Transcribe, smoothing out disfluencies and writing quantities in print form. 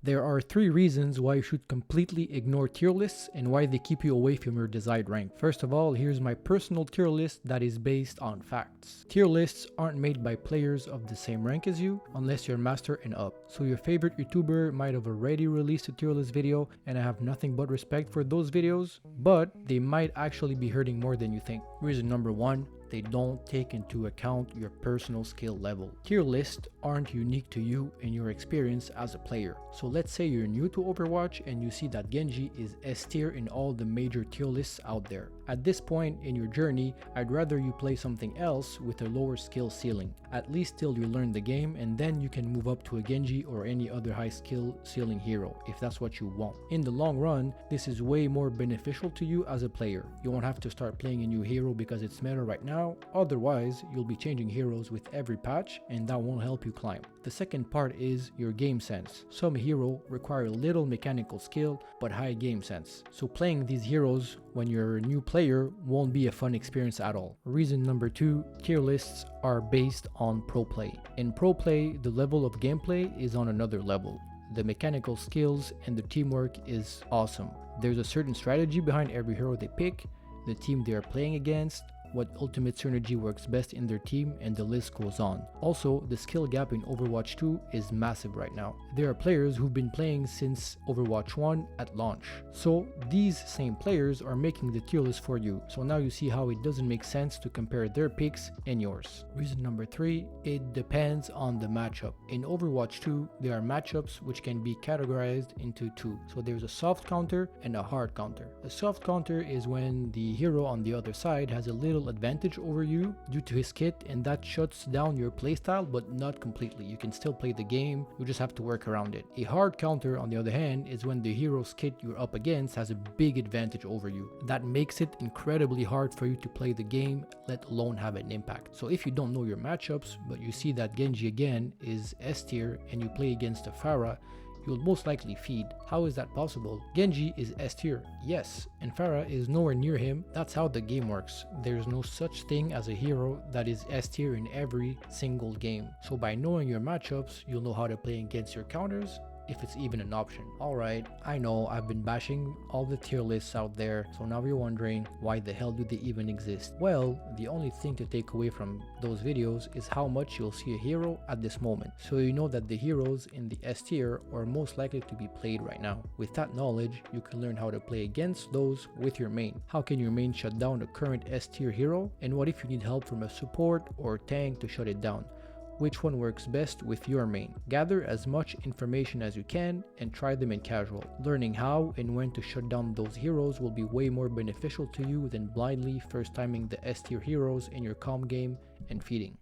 There are 3 reasons why you should completely ignore tier lists and why they keep you away from your desired rank. First of all, here's my personal tier list that is based on facts. Tier lists aren't made by players of the same rank as you unless you're master and up. So your favorite YouTuber might have already released a tier list video, and I have nothing but respect for those videos, but they might actually be hurting more than you think. Reason number 1, they don't take into account your personal skill level. Tier lists aren't unique to you and your experience as a player. So let's say you're new to Overwatch and you see that Genji is S tier in all the major tier lists out there. At this point in your journey, I'd rather you play something else with a lower skill ceiling, at least till you learn the game, and then you can move up to a Genji or any other high skill ceiling hero if that's what you want. In the long run, this is way more beneficial to you as a player. You won't have to start playing a new hero because it's meta right now, otherwise you'll be changing heroes with every patch and that won't help you climb. The second part is your game sense. Some heroes require little mechanical skill but high game sense, so playing these heroes when you're a new player won't be a fun experience at all. Reason number 2, tier lists are based on pro play. In pro play, the level of gameplay is on another level. The mechanical skills and the teamwork is awesome. There's a certain strategy behind every hero they pick, the team they are playing against, what ultimate synergy works best in their team, and the list goes on. Also, the skill gap in Overwatch 2 is massive right now. There are players who've been playing since Overwatch 1 at launch. So these same players are making the tier list for you. So now you see how it doesn't make sense to compare their picks and yours. Reason number 3, it depends on the matchup. In Overwatch 2, there are matchups which can be categorized into 2. So there's a soft counter and a hard counter. A soft counter is when the hero on the other side has a little advantage over you due to his kit, and that shuts down your playstyle, but not completely. You can still play the game, you just have to work around it. A hard counter, on the other hand, is when the hero's kit you're up against has a big advantage over you. That makes it incredibly hard for you to play the game, let alone have an impact. So if you don't know your matchups, but you see that Genji again is S tier and you play against a Pharah, you'll most likely feed. How is that possible? Genji is S tier, yes, and Pharah is nowhere near him. That's how the game works. There's no such thing as a hero that is S tier in every single game. So by knowing your matchups, you'll know how to play against your counters, if it's even an option. Alright, I know I've been bashing all the tier lists out there, so now you're wondering why the hell do they even exist? Well, the only thing to take away from those videos is how much you'll see a hero at this moment, so you know that the heroes in the S tier are most likely to be played right now. With that knowledge, you can learn how to play against those with your main. How can your main shut down a current S tier hero? And what if you need help from a support or tank to shut it down? Which one works best with your main? Gather as much information as you can and try them in casual. Learning how and when to shut down those heroes will be way more beneficial to you than blindly first timing the S tier heroes in your calm game and feeding.